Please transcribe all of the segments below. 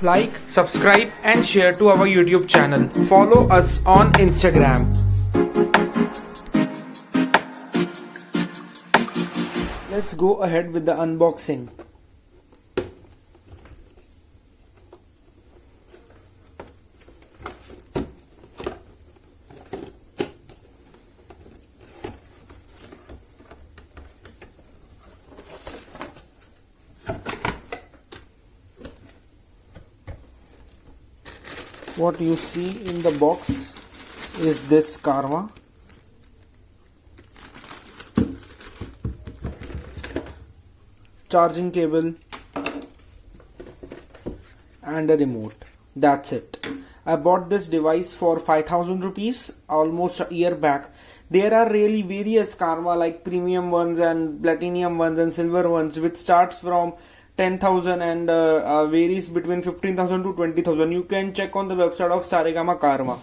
like, subscribe and share to our YouTube channel. Follow us on Instagram. Let's go ahead with the unboxing. What you see in the box is this Carvaan. Charging cable and a remote. That's it. I bought this device for 5,000 rupees almost a year back. There are really various Carvaan like premium ones and platinum ones and silver ones which starts from 10,000 and varies between 15,000 to 20,000. You can check on the website of Saregama Carvaan.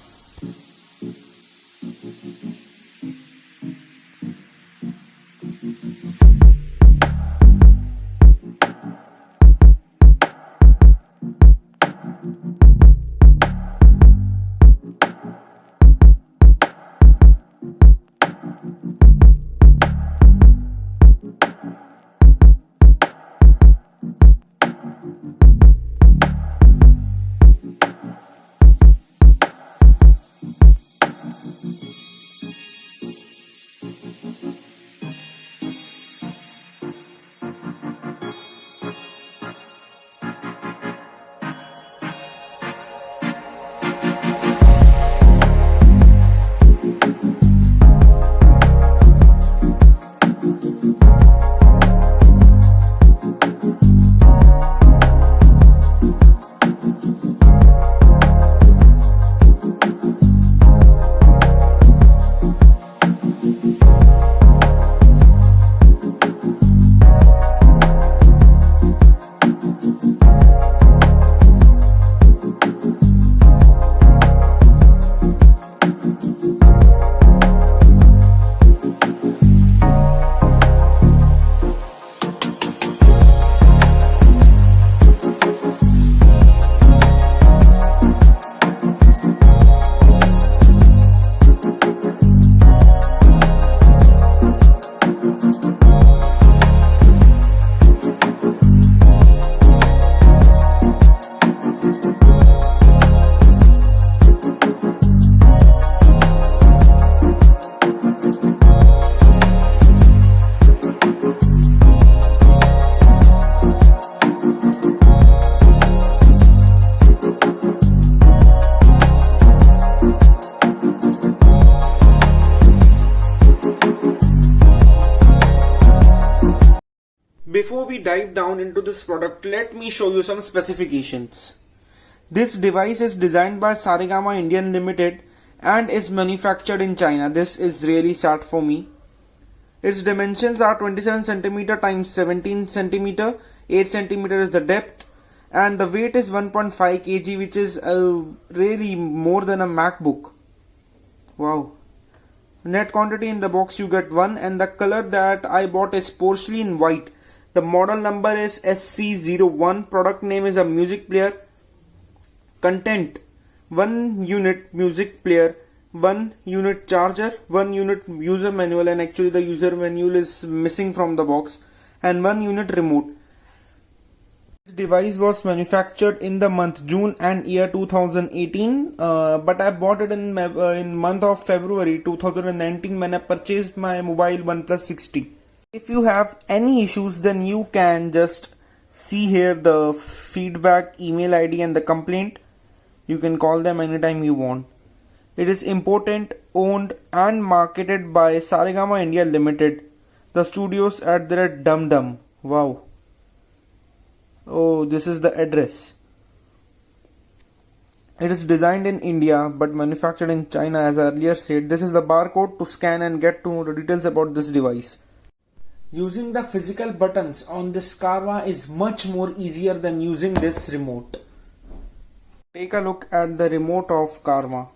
Before we dive down into this product, let me show you some specifications. This device is designed by Saregama India Limited and is manufactured in China. This is really sad for me. Its dimensions are 27 cm times 17 cm, 8 cm is the depth, and the weight is 1.5 kg, which is really more than a MacBook. Wow. Net quantity in the box you get one, and the color that I bought is porcelain white. The model number is SC01. Product name is a music player. Content: 1 unit music player, 1 unit charger, 1 unit user manual, and actually the user manual is missing from the box, and 1 unit remote. This device was manufactured in the month June and year 2018, but I bought it in month of February 2019 when I purchased my mobile OnePlus 60. If you have any issues, then you can just see here the feedback email ID and the complaint. You can call them anytime you want. It is imported, owned and marketed by Saregama India Limited. The studios at the Dum Dum. Wow. Oh, this is the address. It is designed in India but manufactured in China, as I earlier said. This is the barcode to scan and get to know the details about this device. Using the physical buttons on this Carvaan is much more easier than using this remote. Take a look at the remote of Carvaan.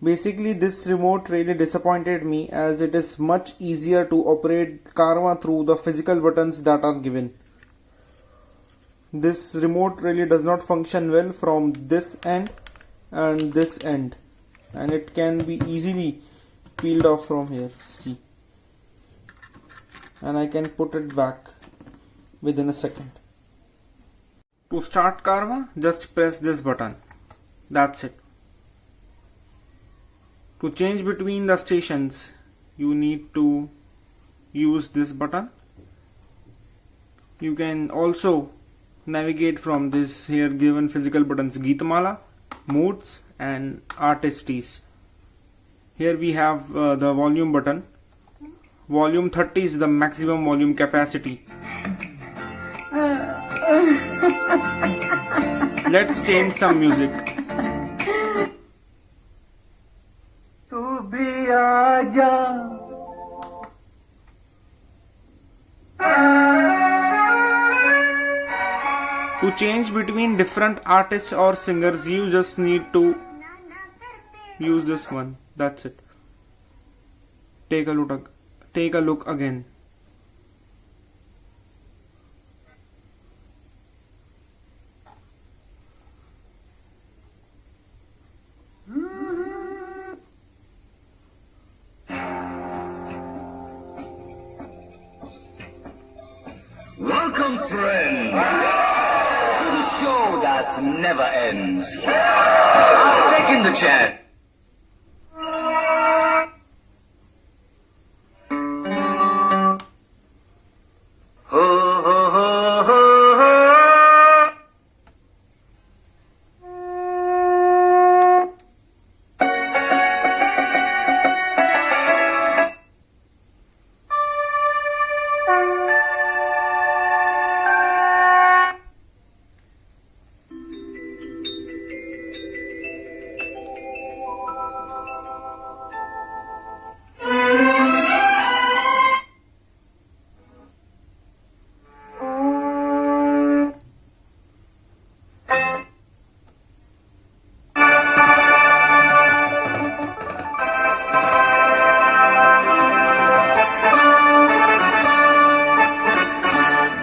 Basically, this remote really disappointed me as it is much easier to operate Carvaan through the physical buttons that are given. this remote really does not function well from this end and this end, and it can be easily peeled off from here, see, and I can put it back within a second. To start Carvaan, just press this button, that's it. To change between the stations, you need to use this button. You can also navigate from this here given physical buttons, Geetmala, modes and artistes. Here we have the volume button. Volume 30 is the maximum volume capacity. Let's change some music. तू भी आजा To change between different artists or singers, you just need to use this one. That's it. Take a look again. Welcome, friends, to the show that never ends. I've taken the chance. Ho, ho, ho, ho, ho.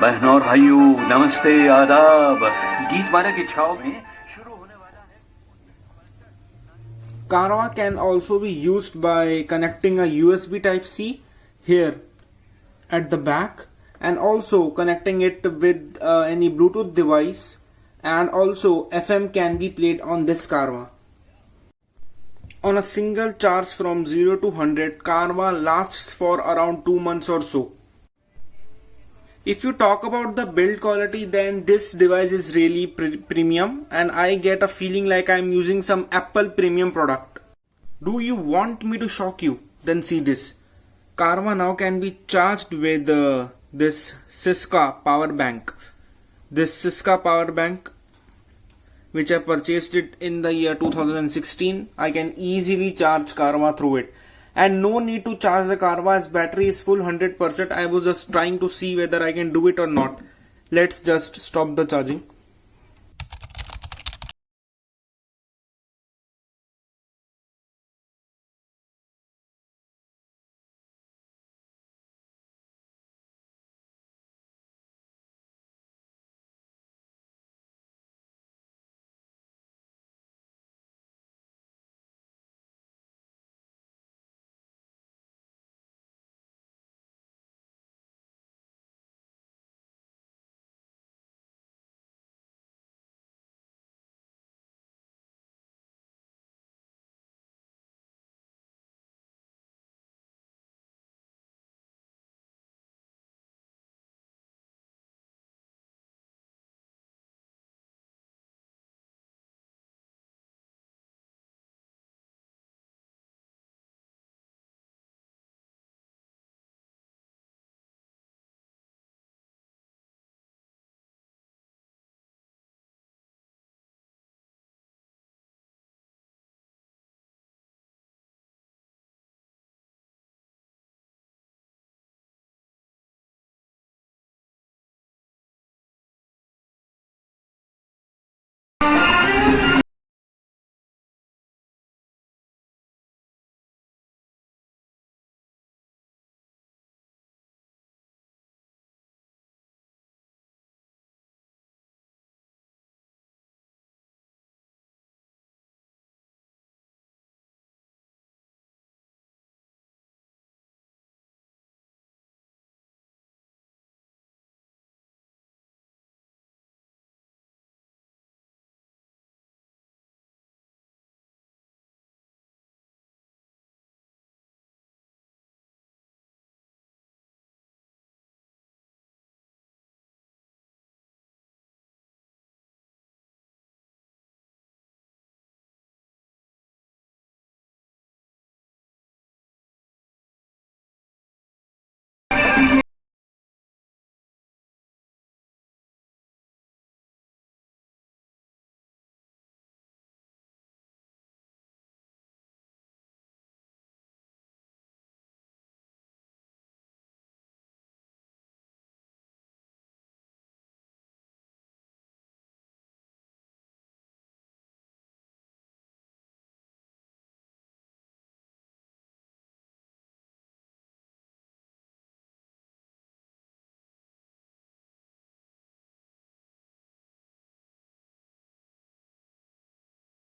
बहनों और भाइयों, नमस्ते, आदाब। गीतमाला की छाव में शुरू होने वाला है। Carvaan can also be used by connecting a USB Type-C here at the back, and also connecting it with any Bluetooth device, and also FM can be played on this Carvaan. On a single charge from 0 to 100, Carvaan lasts for around 2 months or so. If you talk about the build quality, then this device is really premium, and I get a feeling like I'm using some Apple premium product. Do you want me to shock you? Then see this. Carvaan now can be charged with this Siska power bank. This Siska power bank, which I purchased it in the year 2016, I can easily charge Carvaan through it. And no need to charge the Carvaan as battery is full 100%. I was just trying to see whether I can do it or not. Let's just stop the charging.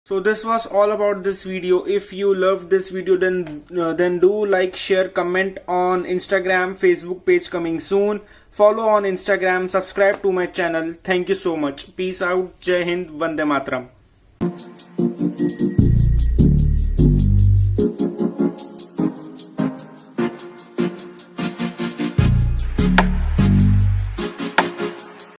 So this was all about this video. If you loved this video, then do like, share, comment on Instagram, Facebook page coming soon. Follow on Instagram, subscribe to my channel. Thank you so much. Peace out. Jai Hind. Vande Mataram.